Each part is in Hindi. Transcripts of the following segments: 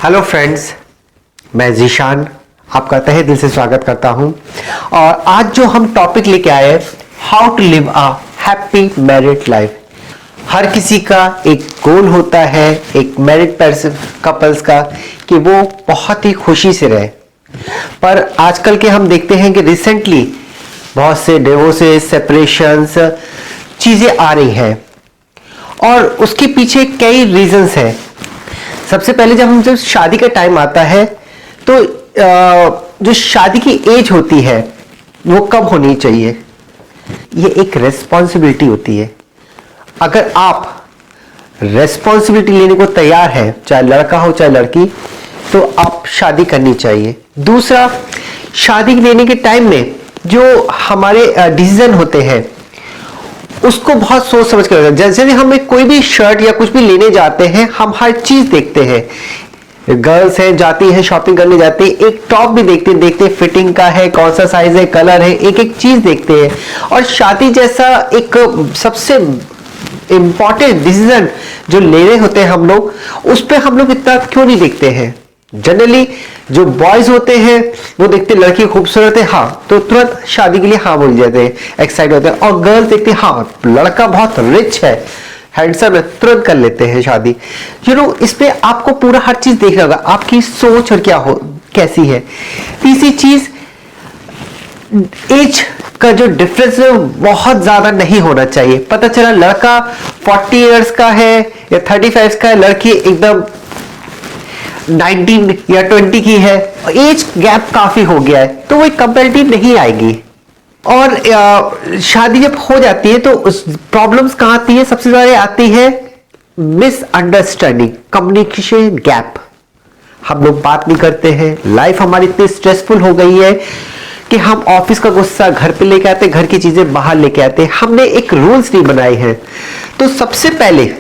हेलो फ्रेंड्स, मैं जीशान आपका तहे दिल से स्वागत करता हूं। और आज जो हम टॉपिक लेके आए, how to live a happy married life. हर किसी का एक गोल होता है, एक मैरिड पर्सन कपल्स का, कि वो बहुत ही खुशी से रहे। पर आजकल के हम देखते हैं कि रिसेंटली बहुत से डिवोर्सेस, सेपरेशंस चीजें आ रही हैं और उसके पीछे कई रीजंस हैं। सबसे पहले जब शादी का टाइम आता है तो जो शादी की एज होती है वो कब होनी चाहिए, ये एक रेस्पॉन्सिबिलिटी होती है। अगर आप रेस्पॉन्सिबिलिटी लेने को तैयार है, चाहे लड़का हो चाहे लड़की, तो आप शादी करनी चाहिए। दूसरा, शादी लेने के टाइम में जो हमारे डिसीजन होते हैं उसको बहुत सोच समझ कर, जैसे हम कोई भी शर्ट या कुछ भी लेने जाते हैं, हम हर चीज देखते हैं। गर्ल्स हैं, जाती हैं शॉपिंग करने जाती है, एक टॉप भी देखते हैं फिटिंग का है, कौन सा साइज है, कलर है, एक एक चीज देखते हैं। और शादी जैसा एक सबसे इंपॉर्टेंट डिसीजन जो ले रहे होते हैं हम लोग, उस पर हम लोग इतना क्यों नहीं देखते हैं। जनरली जो बॉयज होते हैं वो देखते लड़की खूबसूरत है, हाँ, तो तुरंत शादी के लिए हाँ बोल जाते हैं, एक्साइट होते हैं। और गर्ल्स देखते हैं हाँ लड़का बहुत रिच है, हैंडसम है, तुरंत कर लेते हैं शादी। इस पे आपको पूरा हर चीज देखना होगा, आपकी सोच और क्या हो कैसी है। तीसरी चीज, एज का जो डिफरेंस है बहुत ज्यादा नहीं होना चाहिए। पता चला लड़का 40 इयर्स का है या 35 का है, लड़की एकदम 19 या 20 की है, एज गैप काफी हो गया है, तो वो कंपैरेटिव नहीं आएगी। और शादी जब हो जाती है तो प्रॉब्लम्स कहां आती है, सबसे ज्यादा आती है मिसअंडरस्टैंडिंग, कम्युनिकेशन गैप। हम लोग बात नहीं करते हैं, लाइफ हमारी इतनी स्ट्रेसफुल हो गई है कि हम ऑफिस का गुस्सा घर पे लेके आते, घर की चीजें बाहर लेके आते, हमने एक रूल्स नहीं बनाए हैं। तो सबसे पहले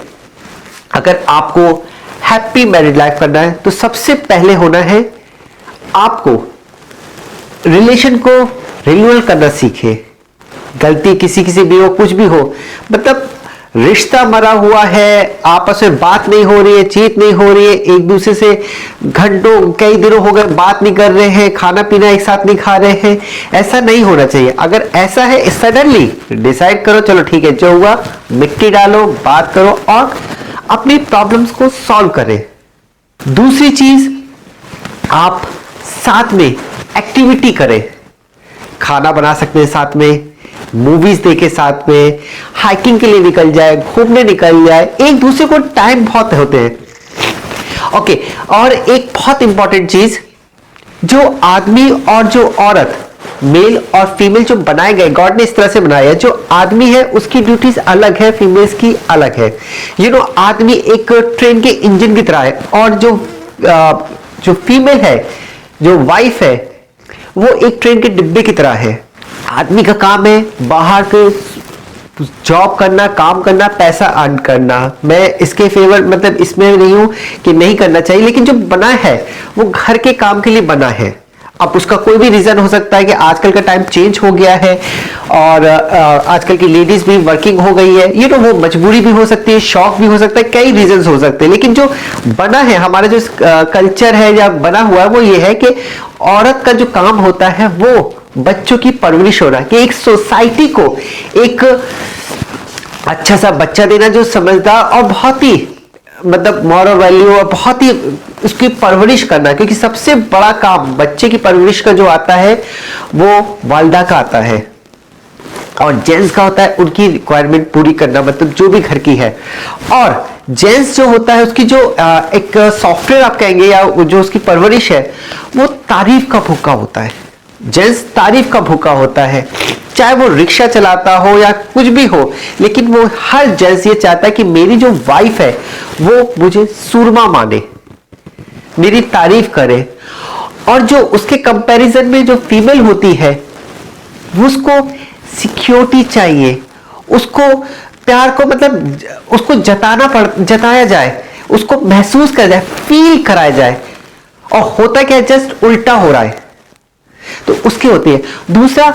अगर आपको हैप्पी मैरिड लाइफ करना है तो सबसे पहले होना है आपको रिलेशन को रिन्यूअल करना सीखे। गलती किसी किसी भी हो, कुछ भी हो, मतलब रिश्ता मरा हुआ है, आपस में बात नहीं हो रही है, चीत नहीं हो रही है, एक दूसरे से घंटों कई दिनों हो गए बात नहीं कर रहे हैं, खाना पीना एक साथ नहीं खा रहे हैं, ऐसा नहीं होना चाहिए। अगर ऐसा है, सडनली डिसाइड करो, चलो ठीक है, जो हुआ मिट्टी डालो, बात करो और अपनी प्रॉब्लम्स को सॉल्व करें। दूसरी चीज, आप साथ में एक्टिविटी करें, खाना बना सकते हैं साथ में, मूवीज देखे साथ में, हाइकिंग के लिए निकल जाए, घूमने निकल जाए, एक दूसरे को टाइम बहुत होते हैं। ओके, और एक बहुत इंपॉर्टेंट चीज, जो आदमी और जो औरत, मेल और फीमेल जो बनाए गए, गॉड ने इस तरह से बनाया है, जो आदमी है उसकी ड्यूटीज अलग है, फीमेल्स की अलग है। आदमी एक ट्रेन के इंजन की तरह है और जो फीमेल है, जो वाइफ है, वो एक ट्रेन के डिब्बे की तरह है। आदमी का काम है बाहर के जॉब करना, काम करना, पैसा अर्न करना। मैं इसके फेवर मतलब इसमें नहीं हूं कि नहीं करना चाहिए, लेकिन जो बना है वो घर के काम के लिए बना है। अब उसका कोई भी रीजन हो सकता है कि आजकल का टाइम चेंज हो गया है और आजकल की लेडीज भी वर्किंग हो गई है, वो मजबूरी भी हो सकती है, शौक भी हो सकता है, कई रीजंस हो सकते हैं। लेकिन जो बना है, हमारा जो कल्चर है या बना हुआ है, वो ये है कि औरत का जो काम होता है वो बच्चों की परवरिश हो रहा है, कि एक सोसाइटी को एक अच्छा सा बच्चा देना जो समझदार और बहुत ही मतलब मॉरल वैल्यू और बहुत ही उसकी परवरिश करना। क्योंकि सबसे बड़ा काम बच्चे की परवरिश का जो आता है वो वालिदा का आता है, और जेंट्स का होता है उनकी रिक्वायरमेंट पूरी करना, मतलब जो भी घर की है। और जेंट्स जो होता है उसकी जो एक सॉफ्टवेयर आप कहेंगे या जो उसकी परवरिश है, वो तारीफ का भूखा होता है। जेंट्स तारीफ का भूखा होता है, चाहे वो रिक्शा चलाता हो या कुछ भी हो, लेकिन वो हर जेंट्स ये चाहता है कि मेरी जो वाइफ है वो मुझे सूरमा माने, मेरी तारीफ करे। और जो उसके कंपैरिजन में जो फीमेल होती है, वो उसको सिक्योरिटी चाहिए, उसको प्यार को मतलब उसको जताया जाए, उसको महसूस कराया जाए, फील कराया जाए। और होता क्या है, जस्ट उल्टा हो रहा है, तो उसकी होती है। दूसरा,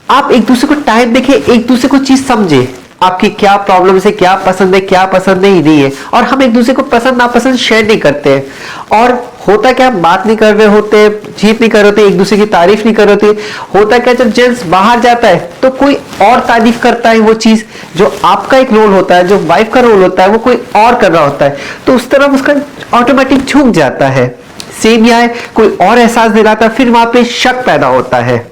आप एक दूसरे को टाइम देके एक दूसरे को चीज समझे। आपकी क्या प्रॉब्लम है, क्या पसंद नहीं है, और हम एक दूसरे को पसंद नापसंद शेयर नहीं करते हैं। और होता क्या, बात नहीं कर रहे होते, चीट नहीं कर रहे होते, एक दूसरे की तारीफ नहीं कर रहे होते। होता क्या, जब जेंट्स बाहर जाता है तो कोई और तारीफ करता है, वो चीज जो आपका एक रोल होता है, जो वाइफ का रोल होता है, वो कोई और कर रहा होता है, तो उस तरफ उसका ऑटोमेटिक झुक जाता है। सेम यह है, कोई और एहसास दिलाता है, फिर वहां पे शक पैदा होता है।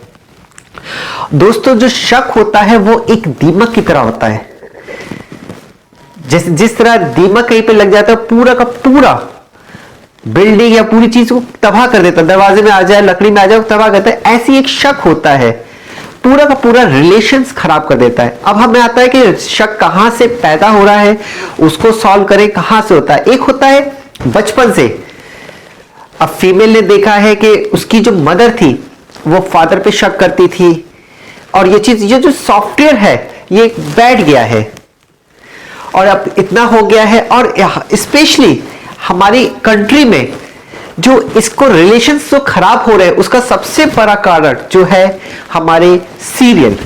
दोस्तों, जो शक होता है वो एक दीमक की तरह होता है। जिस तरह दीमक कहीं पे लग जाता है, पूरा का पूरा बिल्डिंग या पूरी चीज को तबाह कर देता है, दरवाजे में आ जाए, लकड़ी में आ जाए, तबाह करता है। ऐसी एक शक होता है, पूरा का पूरा रिलेशंस खराब कर देता है। अब हमें आता है कि शक कहां से पैदा हो रहा है, उसको सॉल्व करें, कहां से होता है। एक होता है बचपन से। अब फीमेल ने देखा है कि उसकी जो मदर थी वो फादर पे शक करती थी, और ये चीज, ये जो सॉफ्टवेयर है ये बैठ गया है, और अब इतना हो गया है। और स्पेशली हमारी कंट्री में जो इसको रिलेशंस जो खराब हो रहे हैं, उसका सबसे बड़ा कारण जो है हमारे सीरियल।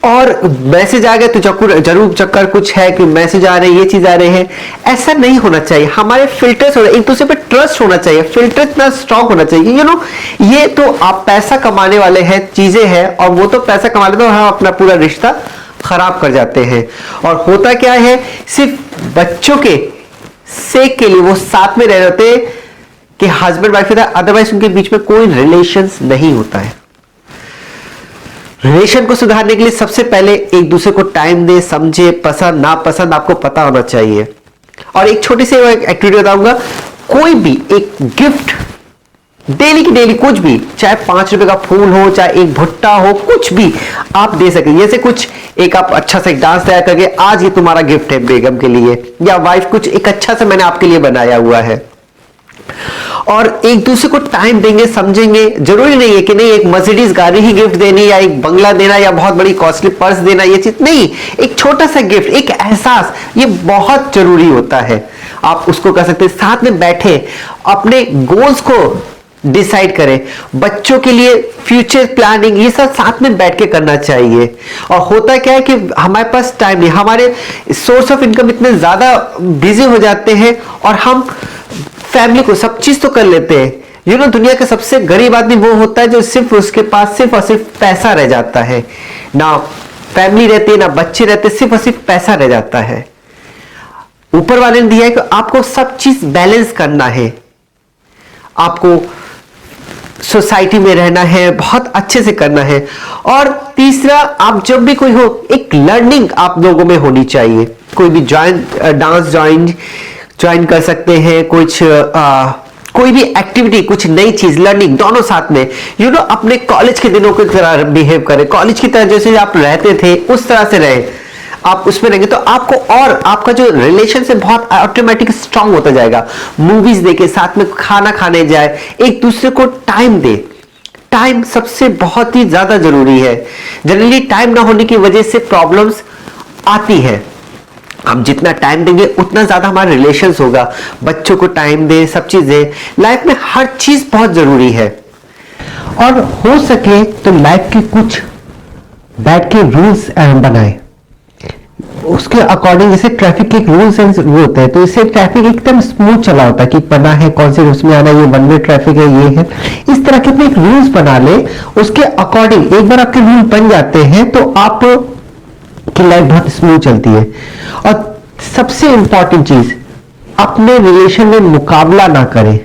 और मैसेज आ गए तो जरूर चक्कर कुछ है कि मैसेज आ रहे हैं, ये चीज आ रहे हैं, ऐसा नहीं होना चाहिए। हमारे फिल्टर्स हो रहे, एक दूसरे पे ट्रस्ट होना चाहिए, फिल्टर इतना स्ट्रांग होना चाहिए। ये तो आप पैसा कमाने वाले हैं, चीजें हैं, और वो तो पैसा कमा लेते हैं, और हम अपना पूरा रिश्ता खराब कर जाते हैं। और होता क्या है, सिर्फ बच्चों के सेक के लिए वो साथ में रह जाते हैं कि हस्बैंड वाइफ है, अदरवाइज उनके बीच में कोई रिलेशंस नहीं होता है। रिलेशन को सुधारने के लिए सबसे पहले एक दूसरे को टाइम दे, समझे, पसंद नापसंद आपको पता होना चाहिए। और एक छोटी सी एक्टिविटी बताऊंगा, कोई भी एक गिफ्ट डेली की डेली, कुछ भी, चाहे 5 रुपए का फूल हो, चाहे एक भुट्टा हो, कुछ भी आप दे सके। जैसे कुछ एक आप अच्छा सा एक डांस तैयार करके, आज ये तुम्हारा गिफ्ट है बेगम के लिए, या वाइफ कुछ एक अच्छा सा मैंने आपके लिए बनाया हुआ है। और एक दूसरे को टाइम देंगे, समझेंगे। जरूरी नहीं है कि नहीं एक मर्सिडीज गाड़ी ही गिफ्ट देनी, या एक बंगला देना, या बहुत बड़ी कॉस्टली पर्स देना, ये चीज नहीं। एक छोटा सा गिफ्ट, एक एहसास, ये बहुत जरूरी होता है। आप उसको कर सकते हैं, साथ में बैठे अपने गोल्स को डिसाइड करें, बच्चों के लिए फ्यूचर प्लानिंग, ये सब साथ में बैठ के करना चाहिए। और होता क्या है कि हमारे पास टाइम नहीं, हमारे सोर्स ऑफ इनकम इतने ज्यादा बिजी हो जाते हैं, और हम फैमिली को सब चीज तो कर लेते हैं। दुनिया का सबसे गरीब आदमी वो होता है जो सिर्फ उसके पास सिर्फ और सिर्फ पैसा रह जाता है, ना फैमिली रहती है, ना बच्चे रहते, सिर्फ और सिर्फ पैसा रह जाता है। ऊपर वाले ने दिया है कि आपको सब चीज बैलेंस करना है, आपको सोसाइटी में रहना है, बहुत अच्छे से करना है। और तीसरा, आप जब भी कोई हो, एक लर्निंग आप लोगों में होनी चाहिए। कोई भी डांस ज्वाइन कर सकते हैं, कोई भी एक्टिविटी, कुछ नई चीज, लर्निंग, दोनों साथ में। अपने कॉलेज के दिनों की तरह बिहेव करें, कॉलेज की तरह जैसे आप रहते थे उस तरह से रहे, आप उसमें रहेंगे तो आपको, और आपका जो रिलेशन से बहुत ऑटोमेटिक स्ट्रांग होता जाएगा। मूवीज देखे, साथ में खाना खाने जाए, एक दूसरे को टाइम दे। टाइम सबसे बहुत ही ज्यादा जरूरी है। जनरली टाइम ना होने की वजह से प्रॉब्लम्स आती है। हम जितना टाइम देंगे उतना ज्यादा हमारा रिलेशंस होगा। बच्चों को टाइम दे, सब चीजें, लाइफ में हर चीज बहुत जरूरी है। और हो सके तो लाइफ के कुछ बैठ के रूल्स बनाए, उसके अकॉर्डिंग। जैसे ट्रैफिक के एक रूल्स एंड वो होते हैं, तो इससे ट्रैफिक एकदम स्मूथ चला होता है कि पता है कौन से रूल्स में आना है, ये वन वे ट्रैफिक है, ये है। इस तरह के अपने एक रूल्स बना ले, उसके अकॉर्डिंग एक बार आपके रूल बन जाते हैं तो आप की लाइफ बहुत स्मूथ चलती है। और सबसे इंपॉर्टेंट चीज, अपने रिलेशन में मुकाबला ना करें।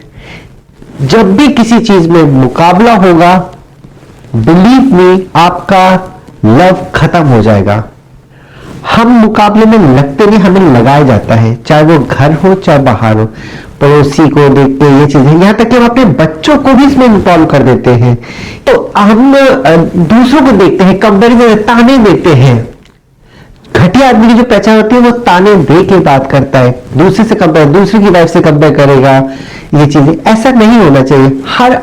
जब भी किसी चीज में मुकाबला होगा, बिलीव मी, आपका लव खत्म हो जाएगा। हम मुकाबले में लगते नहीं, हमें लगाया जाता है, चाहे वो घर हो चाहे बाहर हो। पड़ोसी को देखते हैं, ये चीजें, यहां तक कि हम अपने बच्चों को भी इसमें इन्वॉल्व कर देते हैं। तो हम दूसरों को देखते हैं, कंपेरिजन, ताने देते हैं। घटिया आदमी की जो पहचान होती है वो ताने दे के बात करता है, दूसरे से कंपेयर, दूसरे की लाइफ से कंपेयर करेगा, ये चीजें। ऐसा नहीं होना चाहिए।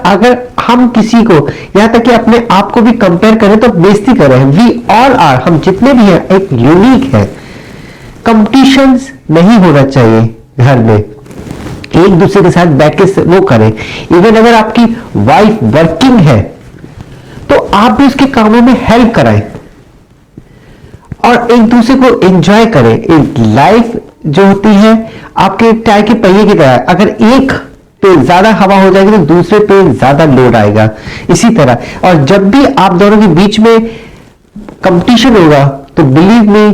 अगर हम किसी को, यहां तक कि अपने आप को भी कंपेयर करें तो बेइज्जती करें। वी ऑल आर, हम जितने भी हैं एक यूनिक है। कंपटीशंस नहीं होना चाहिए घर में, एक दूसरे के साथ बैठ के वो करें। इवन अगर आपकी वाइफ वर्किंग है तो आप भी उसके कामों में हेल्प कराएं। और एक दूसरे को एंजॉय करें। एक लाइफ जो होती है आपके टायर के पहिए की तरह, अगर एक पे ज्यादा हवा हो जाएगी तो दूसरे पे ज्यादा लोड आएगा, इसी तरह। और जब भी आप दोनों के बीच में कंपटीशन होगा तो बिलीव मी,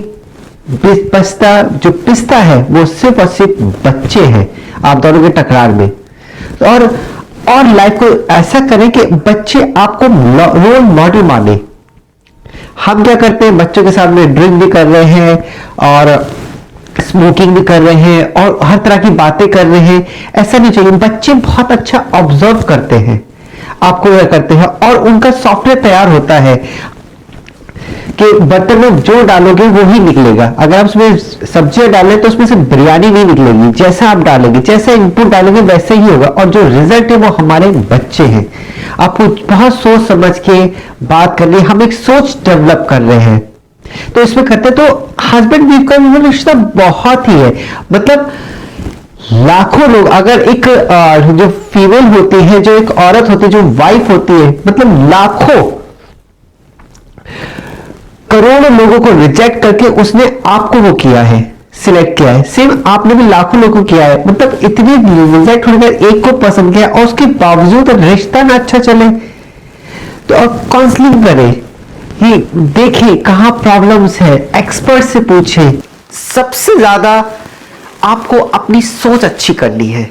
जो पिसता है वो सिर्फ और सिर्फ बच्चे हैं आप दोनों के टकरार में। और लाइफ को ऐसा करें कि बच्चे आपको रोल मॉडल माने। हम क्या करते हैं, बच्चों के सामने ड्रिंक भी कर रहे हैं और स्मोकिंग भी कर रहे हैं और हर तरह की बातें कर रहे हैं, ऐसा नहीं चाहिए। बच्चे बहुत अच्छा ऑब्जर्व करते हैं आपको, क्या करते हैं, और उनका सॉफ्टवेयर तैयार होता है कि बर्तन में जो डालोगे वो ही निकलेगा। अगर आप उसमें सब्जियां डालें तो उसमें से बिरयानी नहीं निकलेगी, जैसा आप डालेंगे, जैसा इनपुट डालेंगे वैसे ही होगा, और जो रिजल्ट है वो हमारे बच्चे हैं। आपको बहुत सोच समझ के बात करनी है, हम एक सोच डेवलप कर रहे हैं तो इसमें करते, तो हस्बैंड वाइफ का रिश्ता बहुत ही है, मतलब लाखों लोग, अगर एक जो फीमेल होती है, जो एक औरत होती है, जो वाइफ होती है, मतलब लाखों करोड़ों लोगों को रिजेक्ट करके उसने आपको वो किया है, सिलेक्ट किया है। सेम आपने भी लाखों लोगों को किया है, मतलब इतनी रिजेक्ट होने का एक को पसंद किया और उसके बावजूद रिश्ता ना अच्छा चले तो आप काउंसलिंग करें, ये देखिए कहां प्रॉब्लम्स है, एक्सपर्ट से पूछें। सबसे ज्यादा आपको अपनी सोच अच्छी करनी है,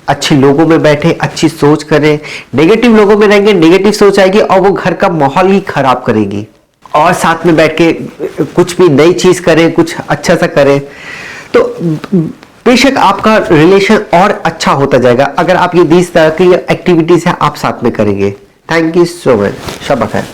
अच्छे लोगों में बैठे, अच्छी सोच करें। नेगेटिव लोगों में रहेंगे, नेगेटिव सोच आएगी और वो घर का माहौल ही खराब करेगी। और साथ में बैठ के कुछ भी नई चीज करें, कुछ अच्छा सा करें तो बेशक आपका रिलेशन और अच्छा होता जाएगा, अगर आप ये 20 तरह की एक्टिविटीज है आप साथ में करेंगे। थैंक यू सो मच, शब खैर।